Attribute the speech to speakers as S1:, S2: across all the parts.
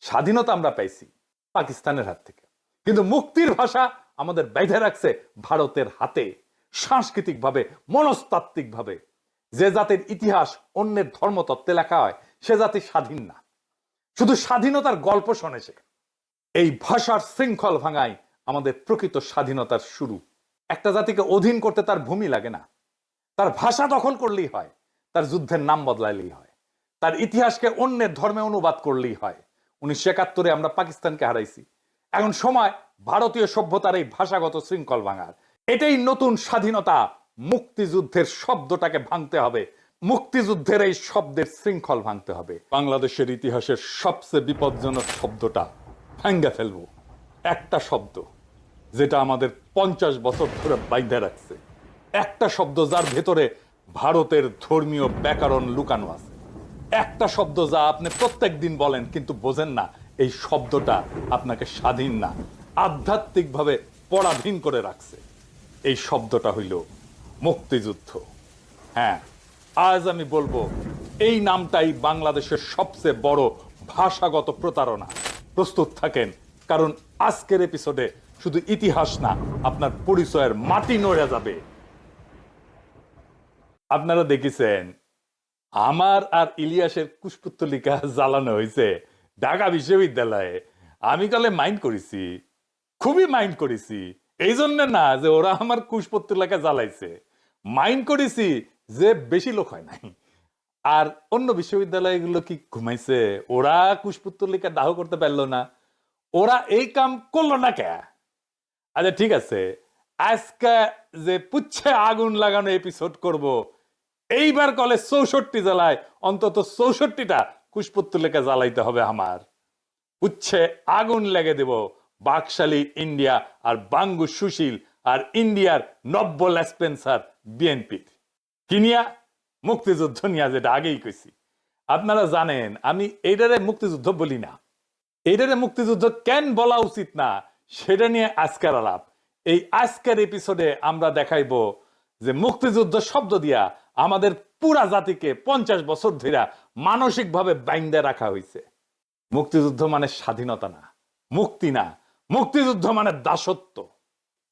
S1: স্বাধীনতা আমরা পাইছি পাকিস্তানের হাত থেকে, কিন্তু মুক্তির ভাষা আমাদের বেঁধে রাখছে ভারতের হাতে। সাংস্কৃতিকভাবে, মনস্তাত্ত্বিকভাবে যে জাতির ইতিহাস অন্যের ধর্মতত্ত্বে লেখা হয় সে জাতি স্বাধীন না, শুধু স্বাধীনতার গল্প শোনে সে। এই ভাষার শৃঙ্খল ভাঙাই আমাদের প্রকৃত স্বাধীনতার শুরু। একটা জাতিকে অধীন করতে তার ভূমি লাগে না, তার ভাষা দখল করলেই হয়, তার যুদ্ধের নাম বদলাইলেই হয়, তার ইতিহাসকে অন্যের ধর্মে অনুবাদ করলেই হয়। 1971 আমরা পাকিস্তানকে হারাইছি, এখন সময় ভারতীয় সভ্যতার এই ভাষাগত শৃঙ্খল ভাঙার। এটাই নতুন স্বাধীনতা। মুক্তিযুদ্ধের শব্দটাকে ভাঙতে হবে, মুক্তিযুদ্ধের এই শব্দের শৃঙ্খল ভাঙতে হবে। বাংলাদেশের ইতিহাসের সবচেয়ে বিপজ্জনক শব্দটা ভাঙ্গা ফেলবো। একটা শব্দ যেটা আমাদের 50 বছর ধরে বাইন্ধে রাখছে, একটা শব্দ যার ভেতরে ভারতের ধর্মীয় ব্যাকরণ লুকানো আছে, একটা শব্দ যা আপনি প্রত্যেক দিন বলেন কিন্তু বোঝেন না। এই শব্দটা আপনাকে স্বাধীন না, আধ্যাত্মিকভাবে পরাধীন করে রাখছে। এই শব্দটা হইল মুক্তিযুদ্ধ। হ্যাঁ, আজ আমি বলবো এই নামটাই বাংলাদেশের সবচেয়ে বড় ভাষাগত প্রতারণা। প্রস্তুত থাকেন, কারণ আজকের এপিসোডে শুধু ইতিহাস না, আপনার পরিচয়ের মাটি নড়ে যাবে। আপনারা দেখেছেন আমার আর ইলিয়াসের কুশপুত্তলিকা জ্বালানো হয়েছে ঢাকা বিশ্ববিদ্যালয়ে। আমি কালে মাইন্ড করেছি, খুবই মাইন্ড করেছি। এই জন্য না যে ওরা আমার কুশপুত্তলিকা জ্বালাইছে, মাইন্ড করেছি যে বেশি লোক হয় নাই। আর অন্য বিশ্ববিদ্যালয়গুলো কি ঘুমাইছে? ওরা কুশপুত্তলিকা দাহ করতে পারলো না, ওরা এই কাম করলো না কে? আচ্ছা ঠিক আছে, আজকে যে পুচ্ছে আগুন লাগানো এপিসোড করব, এইবার কলে 64 জেলায় অন্তত 64টা কুশপুত্তলিকা জ্বালাইতে হবে আমার। পুচ্ছে আগুন লেগে দেব বাকশালী ইন্ডিয়া আর বাঙ্গু সুশীল আর ইন্ডিয়ার নব্য লেসপেন্সার বিএনপির কিনিয়া মুক্তিযুদ্ধ নিয়ে, যেটা আগেই কইছি। আপনারা জানেন আমি এইটারে মুক্তিযুদ্ধ বলি না। এইটারে মুক্তিযুদ্ধ কেন বলা উচিত না সেটা নিয়ে আজকের আলাপ। এই আজকের এপিসোডে আমরা দেখাইব যে মুক্তিযুদ্ধ শব্দ দিয়া আমাদের পুরা জাতিকে 50 বছর ধরে মানসিকভাবে বাইন্ধে রাখা হয়েছে। মুক্তিযুদ্ধ মানে স্বাধীনতা না, মুক্তি না, মুক্তিযুদ্ধ মানে দাসত্ব।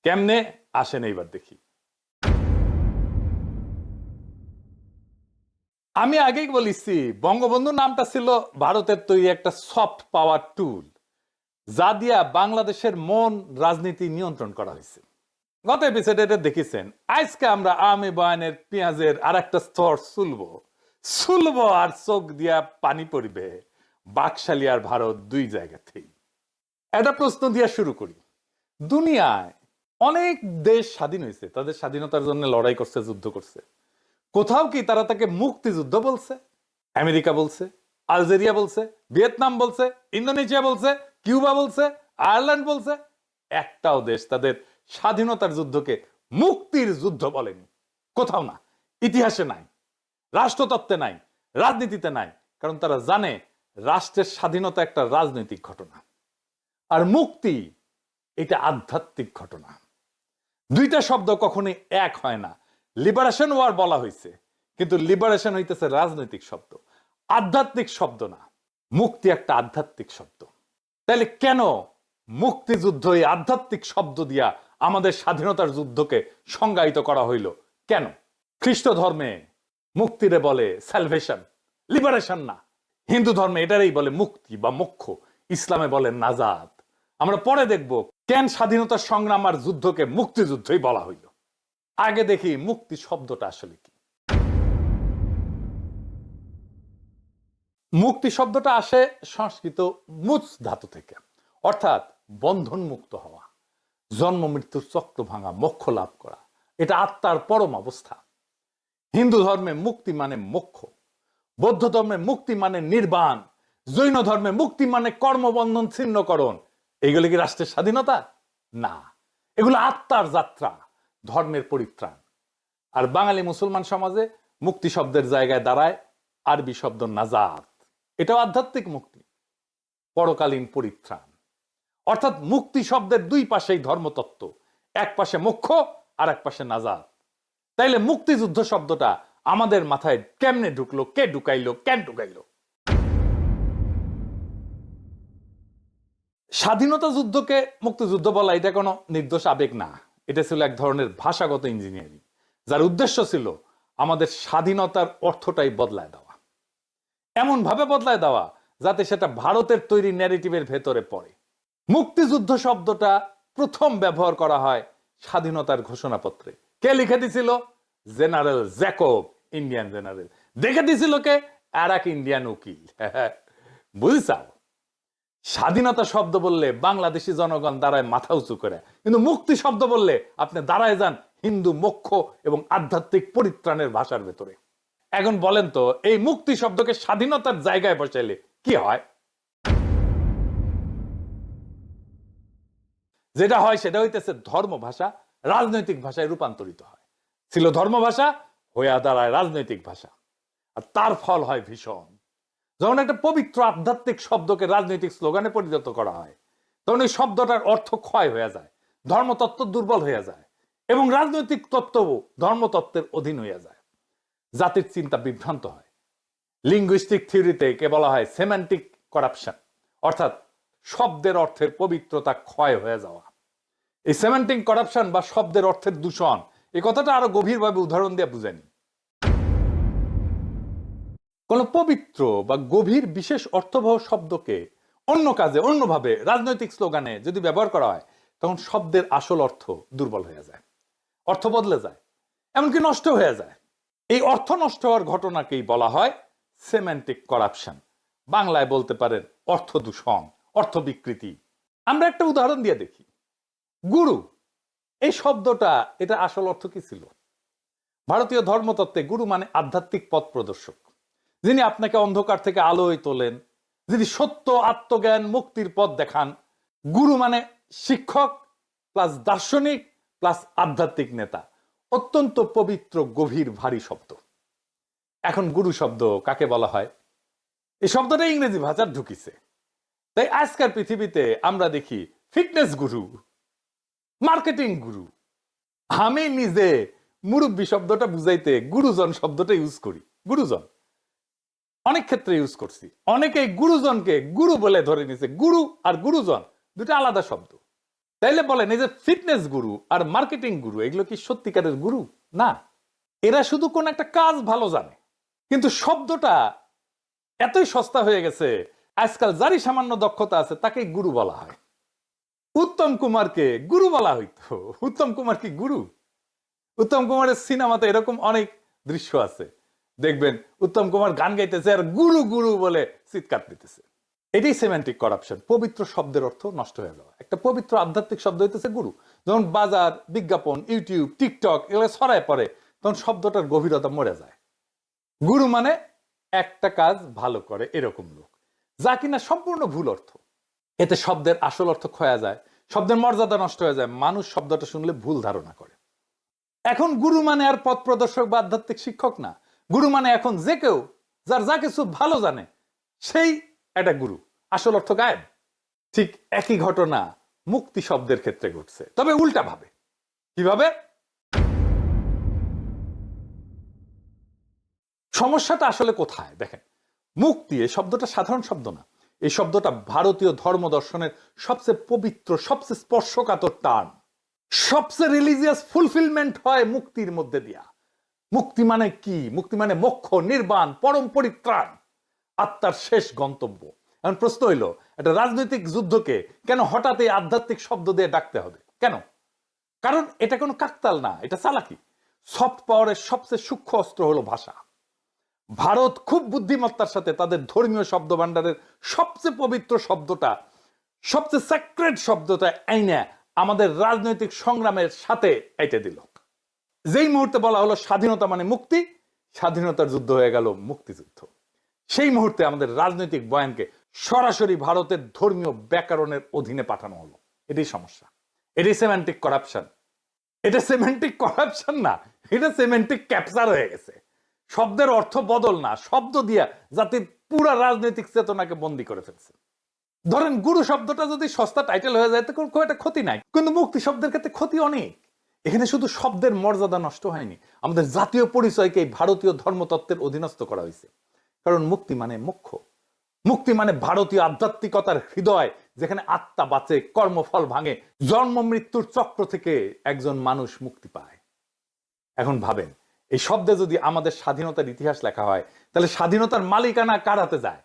S1: কেমনে আসেন এইবার দেখি। আমি আগেই বলেছি বঙ্গবন্ধু নামটা ছিল ভারতের তৈরি একটা সফট পাওয়ার টুল, যা দিয়া বাংলাদেশের মন রাজনীতি নিয়ন্ত্রণ করা হয়েছে। গত এপিসোডে দেখেছেন। আজকে আমরা আমি বয়ানের পেঁয়াজের আর একটা স্তর সুলবো আর চোখ দিয়া পানি পড়বে বাকশালী আর ভারত দুই জায়গাতেই। একটা প্রশ্ন দিয়া শুরু করি। দুনিয়ায় অনেক দেশ স্বাধীন হয়েছে, তাদের স্বাধীনতার জন্য লড়াই করছে, যুদ্ধ করছে। কোথাও কি তারা তাকে মুক্তিযুদ্ধ বলছে? আমেরিকা বলছে, আলজেরিয়া বলছে, ভিয়েতনাম বলছে, ইন্দোনেশিয়া বলছে, কিউবা বলছে, আয়ারল্যান্ড বলছে। একটাও দেশ তাদের স্বাধীনতার যুদ্ধকে মুক্তির যুদ্ধ বলেনি। কোথাও না, ইতিহাসে নাই, রাষ্ট্রতত্ত্বে নাই, রাজনীতিতে নাই। কারণ তারা জানে রাষ্ট্রের স্বাধীনতা একটা রাজনৈতিক ঘটনা, আর মুক্তি এটা আধ্যাত্মিক ঘটনা। দুইটা শব্দ কখনোই এক হয় না। লিবারেশন ওয়ার বলা হয়েছে, কিন্তু লিবারেশন হইতেছে রাজনৈতিক শব্দ, আধ্যাত্মিক শব্দ না। মুক্তি একটা আধ্যাত্মিক শব্দ। তাহলে কেন মুক্তিযুদ্ধ এই আধ্যাত্মিক শব্দ দিয়া আমাদের স্বাধীনতার যুদ্ধকে সংজ্ঞায়িত করা হইল? কেন? খ্রিস্ট ধর্মে মুক্তিরে বলে স্যালভেশন, লিবারেশন না। হিন্দু ধর্মে এটারই বলে মুক্তি বা মোক্ষ, ইসলামে বলে নাজাত। আমরা পরে দেখব কেন স্বাধীনতার সংগ্রাম আর যুদ্ধকে মুক্তিযুদ্ধই বলা হইল। আগে দেখি মুক্তি শব্দটা আসলে কি। মুক্তি শব্দটা আসে সংস্কৃত মুচ ধাতু থেকে, অর্থাৎ বন্ধন মুক্ত হওয়া, জন্ম মৃত্যুর চক্র ভাঙা, মোক্ষ লাভ করা। এটা আত্মার পরম অবস্থা। হিন্দু ধর্মে মুক্তি মানে মোক্ষ, বৌদ্ধ ধর্মে মুক্তি মানে নির্বাণ, জৈন ধর্মে মুক্তি মানে কর্মবন্ধন ছিন্নকরণ। এগুলো কি রাষ্ট্রের স্বাধীনতা? না, এগুলো আত্মার যাত্রা, ধর্মের পরিত্রাণ। আর বাঙালি মুসলমান সমাজে মুক্তি শব্দের জায়গায় দাঁড়ায় আরবি শব্দ নাজাত। এটাও আধ্যাত্মিক মুক্তি, পরকালীন পরিত্রাণ। অর্থাৎ মুক্তি শব্দের দুই পাশেই ধর্মতত্ত্ব, এক পাশে মোক্ষ আর এক পাশে নাজাত। তাইলে মুক্তিযুদ্ধ শব্দটা আমাদের মাথায় কেমনে ঢুকলো, কে ঢুকাইলো, কেন ঢুকাইলো? স্বাধীনতা যুদ্ধকে মুক্তিযুদ্ধ বলা এটা কোনো নির্দোষ আবেগ না, এটা ছিল এক ধরনের ভাষাগত ইঞ্জিনিয়ারিং, যার উদ্দেশ্য ছিল আমাদের স্বাধীনতার অর্থটাই বদলায় দেওয়া, এমন ভাবে বদলায় দেওয়া যাতে সেটা ভারতের তৈরি ন্যারেটিভের ভেতরে পড়ে। মুক্তিযুদ্ধ শব্দটা প্রথম ব্যবহার করা হয় স্বাধীনতার ঘোষণাপত্রে। কে লিখে দিছিল? General Jacob, Indian general. দেখে দিছিল কে? আর এক ইন্ডিয়ান উকিল। বুঝছাও, স্বাধীনতা শব্দ বললে বাংলাদেশি জনগণ দাঁড়ায় মাথা উঁচু করে, কিন্তু মুক্তি শব্দ বললে আপনি দাঁড়ায় যান হিন্দু মোক্ষ এবং আধ্যাত্মিক পরিত্রাণের ভাষার ভেতরে। এখন বলেন তো, এই মুক্তি শব্দকে স্বাধীনতার জায়গায় বসাইলে কি হয়? যেটা হয় সেটা হইতেছে ধর্ম ভাষা রাজনৈতিক ভাষায় রূপান্তরিত হয়। ছিল ধর্ম ভাষা, হইয়া দাঁড়ায় রাজনৈতিক ভাষা, আর তার ফল হয় ভীষণ। যখন একটা পবিত্র আধ্যাত্মিক শব্দকে রাজনৈতিক স্লোগানে পরিণত করা হয়, তখন এই শব্দটার অর্থ ক্ষয় হয়ে যায়, ধর্মতত্ত্ব দুর্বল হয়ে যায় এবং রাজনৈতিক তত্ত্বও ধর্মতত্ত্বের অধীন হয়ে যায়। জাতির চিন্তা বিভ্রান্ত হয়। লিঙ্গুইস্টিক থিওরিতে একে বলা হয় সেমান্টিক করাপশন, অর্থাৎ শব্দের অর্থের পবিত্রতা ক্ষয় হয়ে যাওয়া। এই সেমান্টিক করাপশন বা শব্দের অর্থের দূষণ, এই কথাটা আরো গভীরভাবে উদাহরণ দিয়ে বুঝেনি। কোন পবিত্র বা গভীর বিশেষ অর্থবহ শব্দকে অন্য কাজে অন্যভাবে রাজনৈতিক স্লোগানে যদি ব্যবহার করা হয়, তখন শব্দের আসল অর্থ দুর্বল হয়ে যায়, অর্থ বদলে যায়, এমনকি নষ্ট হয়ে যায়। এই অর্থ নষ্ট হওয়ার ঘটনাকেই বলা হয় সেমান্টিক করাপশন। বাংলায় বলতে পারেন অর্থ দূষণ, অর্থ বিকৃতি। আমরা একটা উদাহরণ দিয়ে দেখি। গুরু, এই শব্দটা, এটা আসল অর্থ কি ছিল? ভারতীয় ধর্মতত্ত্বে গুরু মানে আধ্যাত্মিক পথ প্রদর্শক, যিনি আপনাকে অন্ধকার থেকে আলোয় তোলেন, যিনি সত্য, আত্মজ্ঞান, মুক্তির পথ দেখান। গুরু মানে শিক্ষক প্লাস দার্শনিক প্লাস আধ্যাত্মিক নেতা। অত্যন্ত পবিত্র, গভীর, ভারী শব্দ। এখন গুরু শব্দ কাকে বলা হয়? এই শব্দটা ইংরেজি ভাষার ঢুকিছে। তাই আজকের পৃথিবীতে আমরা দেখি ফিটনেস গুরু, মার্কেটিং গুরু। আমি নিজে মুরব্বী শব্দটা বুঝাইতে গুরুজন শব্দটা ইউজ করি। গুরুজন অনেক ক্ষেত্রে ইউজ করছি। অনেকে গুরুজনকে গুরু বলে ধরে নিছে। গুরু আর গুরুজন দুটো আলাদা শব্দ। তাইলে বলেন, এই যে ফিটনেস গুরু আর মার্কেটিং গুরু, এগুলো কি সত্যিকারের গুরু? না, এরা শুধু কোন একটা কাজ ভালো জানে। কিন্তু শব্দটা এতই সস্তা হয়ে গেছে, আজকাল যারই সামান্য দক্ষতা আছে তাকে গুরু বলা হয়। উত্তম কুমারকে গুরু বলা হইতো। উত্তম কুমার কি গুরু? উত্তম কুমারের সিনেমাতে এরকম অনেক দৃশ্য আছে, দেখবেন উত্তম কুমার গান গাইতেছে আর গুরু গুরু বলে চিৎকার দিতেছে। এটাই সেমান্টিক করাপশন, পবিত্র শব্দের অর্থ নষ্ট হয়ে যাওয়া। একটা পবিত্র আধ্যাত্মিক শব্দ হইতেছে গুরু। যখন বাজার, বিজ্ঞাপন, ইউটিউব, টিকটক এগুলো ছড়ায় পড়ে, তখন শব্দটার গভীরতা মরে যায়। গুরু মানে একটা কাজ ভালো করে এরকম লোক, যা কিনা সম্পূর্ণ ভুল অর্থ। এতে শব্দের আসল অর্থ ক্ষয়া যায়, শব্দের মর্যাদা নষ্ট হয়ে যায়, মানুষ শব্দটা শুনলে ভুল ধারণা করে। এখন গুরু মানে আর পথ প্রদর্শক বা আধ্যাত্মিক শিক্ষক না। গুরু মানে এখন যে কেউ যার যা কিছু ভালো জানে, সেই একটা গুরু। আসল অর্থ গায়েব। ঠিক একই ঘটনা মুক্তি শব্দের ক্ষেত্রে ঘটছে, তবে উল্টা ভাবে। কিভাবে? সমস্যাটা আসলে কোথায় দেখেন। মুক্তি এই শব্দটা সাধারণ শব্দ না। এই শব্দটা ভারতীয় ধর্ম দর্শনের সবচেয়ে পবিত্র, সবচেয়ে স্পর্শকাতর টার্ম। সবচেয়ে রিলিজিয়াস ফুলফিলমেন্ট হয় মুক্তির মধ্যে দিয়া। মুক্তি মানে কি? মুক্তি মানে মোক্ষ, নির্বাণ, পরম পরিত্রাণ, আত্মার শেষ গন্তব্য। এখন প্রশ্ন হইল, একটা রাজনৈতিক যুদ্ধকে কেন হঠাৎ এই আধ্যাত্মিক শব্দ দিয়ে ডাকতে হবে? কেন? কারণ এটা কোনো কাকতাল না, এটা চালাকি। সফট পাওয়ারের সবচেয়ে সূক্ষ্ম অস্ত্র হলো ভাষা। ভারত খুব বুদ্ধিমত্তার সাথে তাদের ধর্মীয় শব্দ ভান্ডারের সবচেয়ে পবিত্র শব্দটা, সবচেয়ে স্যাক্রেড শব্দটা আইনা আমাদের রাজনৈতিক সংগ্রামের সাথে এঁটে দিল। যেই মুহূর্তে বলা হলো স্বাধীনতা মানে মুক্তি, স্বাধীনতার যুদ্ধ হয়ে গেল মুক্তিযুদ্ধ। সেই মুহূর্তে আমাদের রাজনৈতিক বয়ানকে সরাসরি ভারতের ধর্মীয় ব্যাকরণের অধীনে পাঠানো হলো। এটাই সমস্যা, এটাই সেমান্টিক করাপশন। এটা সেমান্টিক করাপশন না, এটা সেমান্টিক ক্যাপচার হয়ে গেছে। শব্দের অর্থ বদল না, শব্দ দিয়া জাতির পুরা রাজনৈতিক চেতনাকে বন্দী করে ফেলছে। ধরেন গুরু শব্দটা যদি সস্তা টাইটেল হয়ে যায় তো খুব একটা ক্ষতি নাই, কিন্তু মুক্তি শব্দের ক্ষেত্রে ক্ষতি অনেক। এখানে শুধু শব্দের মর্যাদা নষ্ট হয়নি, আমাদের জাতীয় পরিচয়কে এই ভারতীয় ধর্মতত্ত্বের অধীনস্থ করা হয়েছে। কারণ মুক্তি মানে মোক্ষ, মুক্তি মানে ভারতীয় আধ্যাত্মিকতার হৃদয়, যেখানে আত্মা বাঁচে, কর্মফল ভাঙে, জন্ম মৃত্যুর চক্র থেকে একজন মানুষ মুক্তি পায়। এখন ভাবেন, এই শব্দে যদি আমাদের স্বাধীনতার ইতিহাস লেখা হয়, তাহলে স্বাধীনতার মালিকানা কার হাতে যায়?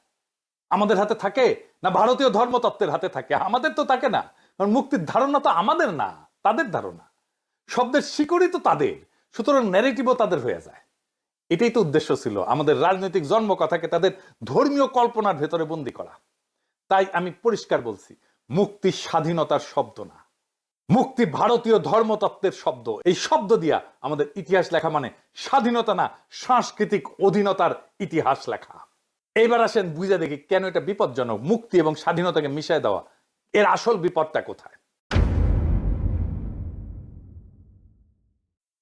S1: আমাদের হাতে থাকে না ভারতীয় ধর্মতত্ত্বের হাতে থাকে? আমাদের তো থাকে না, কারণ মুক্তির ধারণা তো আমাদের না, তাদের ধারণা। শব্দের শিকড়ই তো তাদের, সুতরাং ন্যারেটিভও তাদের হয়ে যায়। এটাই তো উদ্দেশ্য ছিল, আমাদের রাজনৈতিক জন্মকথাকে তাদের ধর্মীয় কল্পনার ভেতরে বন্দী করা। তাই আমি পরিষ্কার বলছি, মুক্তি স্বাধীনতার শব্দ না, মুক্তি ভারতীয় ধর্মতত্ত্বের শব্দ। এই শব্দ দিয়া আমাদের ইতিহাস লেখা মানে স্বাধীনতা না, সাংস্কৃতিক অধীনতার ইতিহাস লেখা। এইবার আসেন বুঝে দেখি কেন এটা বিপজ্জনক, মুক্তি এবং স্বাধীনতাকে মিশায় দেওয়া। এর আসল বিপদটা কোথায়?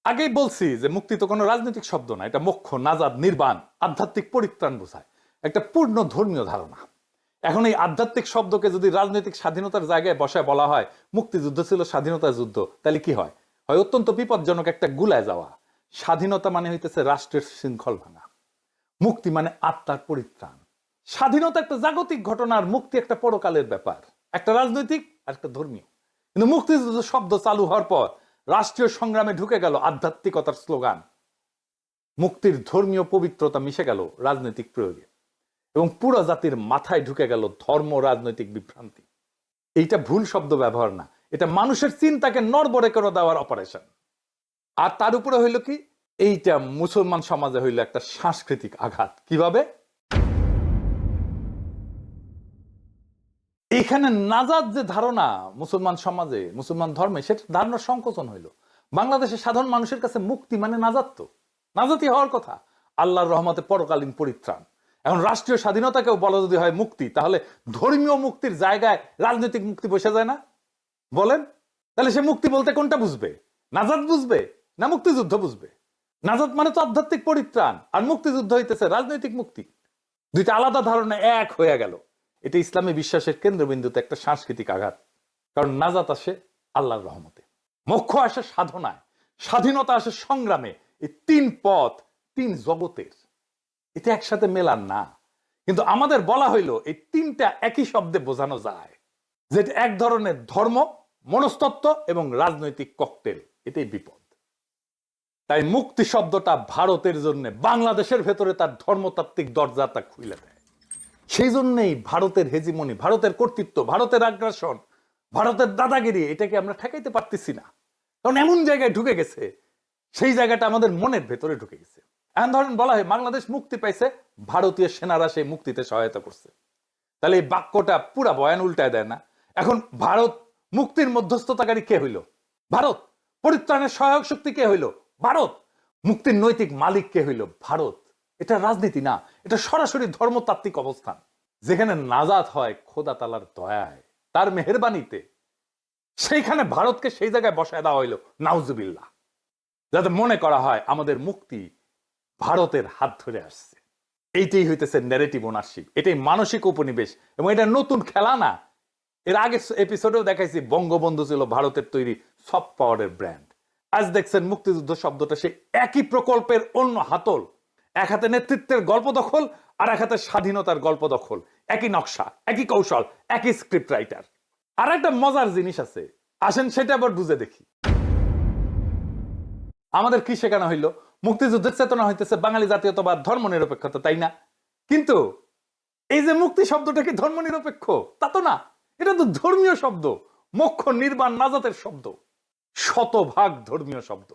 S1: আগেই বলছি যে মুক্তি তো কোনো রাজনৈতিক শব্দ না, এটা মোক্ষ, নাজাদ, নির্বাণ, আধ্যাত্মিক পরিত্রাণ বোঝায়, একটা পূর্ণ ধর্মীয় ধারণা। এখন এই আধ্যাত্মিক শব্দকে যদি রাজনৈতিক স্বাধীনতার জায়গায় বসায় বলা হয় মুক্তিযুদ্ধ ছিল স্বাধীনতার যুদ্ধ, তাহলে কি হয়? হয় অত্যন্ত বিপজ্জনক একটা গুলায় যাওয়া। স্বাধীনতা মানে হইতেছে রাষ্ট্রের শৃঙ্খল ভাঙা, মুক্তি মানে আত্মার পরিত্রাণ। স্বাধীনতা একটা জাগতিক ঘটনা, আর মুক্তি একটা পরকালের ব্যাপার, একটা রাজনৈতিক আর একটা ধর্মীয়। কিন্তু মুক্তিযুদ্ধ শব্দ চালু হওয়ার পর রাষ্ট্রীয় সংগ্রামে ঢুকে গেল আধ্যাত্মিকতার স্লোগান, মুক্তির ধর্মীয় পবিত্রতা মিশে গেল রাজনৈতিক প্রয়োগে, এবং পুরো জাতির মাথায় ঢুকে গেল ধর্ম রাজনৈতিক বিভ্রান্তি। এইটা ভুল শব্দ ব্যবহার না, এটা মানুষের চিন্তাকে নড়বড়ে করে দেওয়ার অপারেশন। আর তার উপরে হইল কি, এইটা মুসলমান সমাজে হইল একটা সাংস্কৃতিক আঘাত। কিভাবে? এখানে নাজাত যে ধারণা মুসলমান সমাজে, মুসলমান ধর্মে, সেটা ধারণার সংকোচন হইল। বাংলাদেশের সাধারণ মানুষের কাছে মুক্তি মানে নাজাত, তো নাজাতি হওয়ার কথা, আল্লাহর রহমতে পরকালীন পরিত্রাণ। এখন রাষ্ট্রীয় স্বাধীনতাকেও বলা যদি হয় মুক্তি, তাহলে ধর্মীয় মুক্তির জায়গায় রাজনৈতিক মুক্তি বসে যায় না? বলেন, তাহলে সে মুক্তি বলতে কোনটা বুঝবে? নাজাত বুঝবে না মুক্তিযুদ্ধ বুঝবে? নাজাত মানে তো আধ্যাত্মিক পরিত্রাণ, আর মুক্তিযুদ্ধ হইতেছে রাজনৈতিক মুক্তি। দুইটা আলাদা ধারণা এক হয়ে গেল। এটা ইসলামী বিশ্বাসের কেন্দ্রবিন্দুতে একটা সাংস্কৃতিক আঘাত। কারণ নাজাত আসে আল্লাহর রহমতে, মোক্ষ আসে সাধনায়, স্বাধীনতা আসে সংগ্রামে। এই তিন পথ, তিন জগতের, এটা একসাথে মেলান না। কিন্তু আমাদের বলা হইল এই তিনটা একই শব্দে বোঝানো যায়, যেটা এক ধরনের ধর্ম, মনস্তত্ত্ব এবং রাজনৈতিক ককটেল। এটাই বিপদ। তাই মুক্তি শব্দটা ভারতের জন্য বাংলাদেশের ভেতরে তার ধর্মতাত্ত্বিক দরজাটা খুলে দেয়। সেই জন্যই ভারতের হেজিমনি, ভারতের কর্তৃত্ব, ভারতের আগ্রাসন, ভারতের দাদাগিরি, এটাকে আমরা ঠেকাইতে পারতেছি না। কারণ এমন জায়গায় ঢুকে গেছে, সেই জায়গাটা আমাদের মনের ভেতরে ঢুকে গেছে। এখন ধরেন বলা হয় বাংলাদেশ মুক্তি পাইছে, ভারতীয় সেনারা সেই মুক্তিতে সহায়তা করছে, তাহলে এই বাক্যটা পুরা বয়ান উল্টায় দেয় না? এখন ভারত মুক্তির মধ্যস্থতাকারী কে হইল? ভারত। পরিত্রাণের সহায়ক শক্তি কে হইল? ভারত। মুক্তির নৈতিক মালিক কে হইল? ভারত। এটা রাজনীতি না, এটা সরাসরি ধর্মতাত্ত্বিক অবস্থান, যেখানে নাজাত হয় খোদা তাআলার দয়ায়, তার মেহেরবানিতে। সেইখানে ভারতকে সেই জায়গায় বসায় দেওয়া হইল, নাউজুবিল্লাহ, যাতে মনে করা হয় আমাদের মুক্তি ভারতের হাত ধরে আসছে। এইটাই হইতেছে ন্যারেটিভ ওনারশিপ, এটাই মানসিক উপনিবেশ, এবং এটা নতুন খেলা না। এর আগে এপিসোডেও দেখাইছি বঙ্গবন্ধু ছিল ভারতের তৈরি সফট পাওয়ারের ব্র্যান্ড। আজ দেখছেন মুক্তিযুদ্ধ শব্দটা সেই একই প্রকল্পের অন্য হাতল। এক হাতে নেতৃত্বের গল্প দখল, আর এক হাতে স্বাধীনতার গল্প দখল। একই নকশা, একই কৌশল, একই স্ক্রিপ্ট রাইটার। আর একটা মজার জিনিস আছে, আসেন সেটা আবার বুঝে দেখি। আমাদের কি শেখানো হইল? মুক্তিযুদ্ধের চেতনা হইতেছে বাঙালি জাতীয়তাবাদ, ধর্ম নিরপেক্ষতা, তাই না? কিন্তু এই যে মুক্তি শব্দটা কি ধর্ম নিরপেক্ষ? তা তো না, এটা তো ধর্মীয় শব্দ, মোক্ষ, নির্বাণ, নাজাতের শব্দ, শতভাগ ধর্মীয় শব্দ।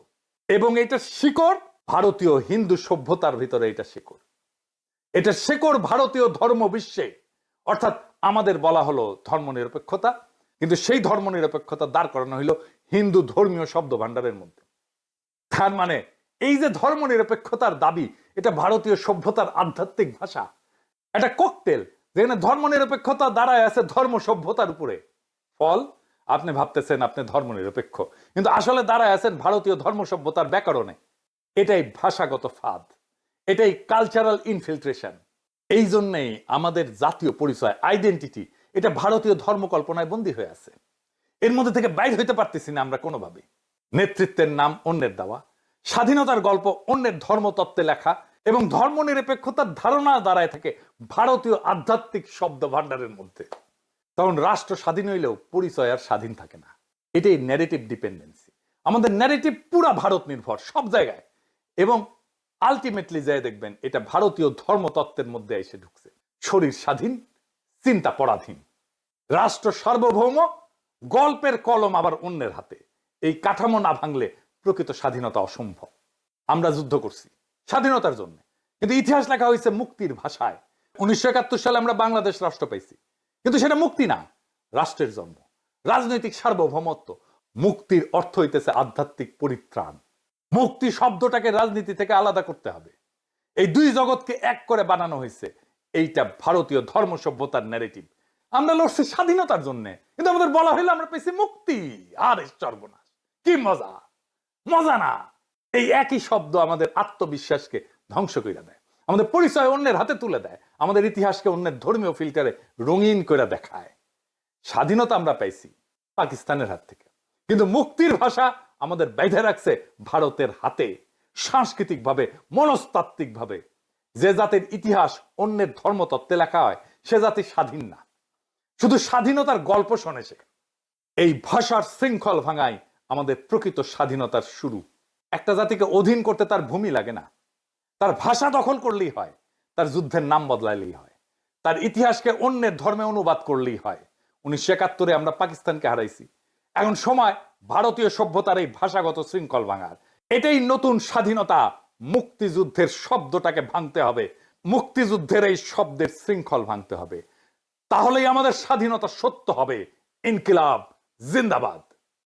S1: এবং এটা শিকড় ভারতীয় হিন্দু সভ্যতার ভিতরে, এটা শিকড়, এটা শিকড় ভারতীয় ধর্ম বিশ্বে। অর্থাৎ আমাদের বলা হলো ধর্ম নিরপেক্ষতা, কিন্তু সেই ধর্ম নিরপেক্ষতা দাঁড় করানো হইল হিন্দু ধর্মীয় শব্দ ভান্ডারের মধ্যে। তার মানে এই যে ধর্ম নিরপেক্ষতার দাবি, এটা ভারতীয় সভ্যতার আধ্যাত্মিক ভাষা, একটা ককটেল, যেখানে ধর্ম নিরপেক্ষতা দাঁড়ায় আছে ধর্ম সভ্যতার উপরে। ফল, আপনি ভাবতেছেন আপনি ধর্ম নিরপেক্ষ, কিন্তু আসলে দাঁড়ায় আছেন ভারতীয় ধর্ম সভ্যতার ব্যাকরণে। এটাই ভাষাগত ফাঁদ, এটাই কালচারাল ইনফিল্ট্রেশন। এই জন্যই আমাদের জাতীয় পরিচয়, আইডেন্টিটি, এটা ভারতীয় ধর্মকল্পনায় বন্দী হয়ে আছে। এর মধ্যে থেকে বাইর হইতে পারতেছি না আমরা কোনোভাবে। নেতৃত্বের নাম অন্যের দেওয়া, স্বাধীনতার গল্প অন্যের ধর্মতত্ত্বে লেখা, এবং ধর্ম নিরপেক্ষতার ধারণা দাঁড়ায় থাকে ভারতীয় আধ্যাত্মিক শব্দ ভান্ডারের মধ্যে। তখন রাষ্ট্র স্বাধীন হইলেও পরিচয় আর স্বাধীন থাকে না। এটাই ন্যারেটিভ ডিপেন্ডেন্সি। আমাদের ন্যারেটিভ পুরা ভারত নির্ভর সব জায়গায়, এবং আলটিমেটলি যাই দেখবেন এটা ভারতীয় ধর্মতত্ত্বের মধ্যে এসে ঢুকছে। শরীর স্বাধীন, চিন্তা পরাধীন, রাষ্ট্র সার্বভৌম, গল্পের কলম আবার অন্যের হাতে। এই কাঠামো না ভাঙলে প্রকৃত স্বাধীনতা অসম্ভব। আমরা যুদ্ধ করছি স্বাধীনতার জন্য, কিন্তু ইতিহাস লেখা হয়েছে মুক্তির ভাষায়। 1971 সালে আমরা বাংলাদেশ রাষ্ট্র পাইছি, কিন্তু সেটা মুক্তি না, রাষ্ট্রের জন্ম, রাজনৈতিক সার্বভৌমত্ব। মুক্তির অর্থ হইতেছে আধ্যাত্মিক পরিত্রাণ। মুক্তি শব্দটাকে রাজনীতি থেকে আলাদা করতে হবে। এই দুই জগৎকে এক করে বানানো হয়েছে। এইটা ভারতীয় ধর্ম সভ্যতার ন্যারেটিভ। আমরা লড়ছি স্বাধীনতার জন্য, কিন্তু আমাদের বলা হইলো আমরা পেয়েছি মুক্তি। আর সর্বনাশ, কি মজা! মজা না। এই একই শব্দ আমাদের আত্মবিশ্বাসকে ধ্বংস করে দেয়, আমাদের পরিচয় অন্যের হাতে তুলে দেয়, আমাদের ইতিহাসকে অন্যের ধর্মীয় ফিল্টারে রঙিন করে দেখায়। স্বাধীনতা আমরা পাইছি পাকিস্তানের হাত থেকে, কিন্তু মুক্তির ভাষা আমাদের বেঁধে রাখছে ভারতের হাতে। সাংস্কৃতিক ভাবে, মনস্তাত্ত্বিক ভাবে যে জাতির ইতিহাস অন্যের ধর্মতত্ত্বে লেখা হয় সে জাতি স্বাধীন না, শুধু স্বাধীনতার গল্প শোনে সে। এই ভাষার শৃঙ্খল ভাঙাই আমাদের প্রকৃত স্বাধীনতার শুরু। একটা জাতিকে অধীন করতে তার ভূমি লাগে না, তার ভাষা দখল করলেই হয়, তার যুদ্ধের নাম বদলাইলেই হয়, তার ইতিহাসকে অন্যের ধর্মে অনুবাদ করলেই হয়। 1971-এ আমরা পাকিস্তানকে হারাইছি। এখন সময় ভারতীয় সভ্যতার এই ভাষাগত শৃঙ্খল ভাঙার। এটাই নতুন স্বাধীনতা। মুক্তিযুদ্ধের শব্দটাকে ভাঙতে হবে, মুক্তিযুদ্ধের এই শব্দের শৃঙ্খল ভাঙতে হবে, তাহলেই আমাদের স্বাধীনতা সত্য হবে। ইনকিলাব জিন্দাবাদ।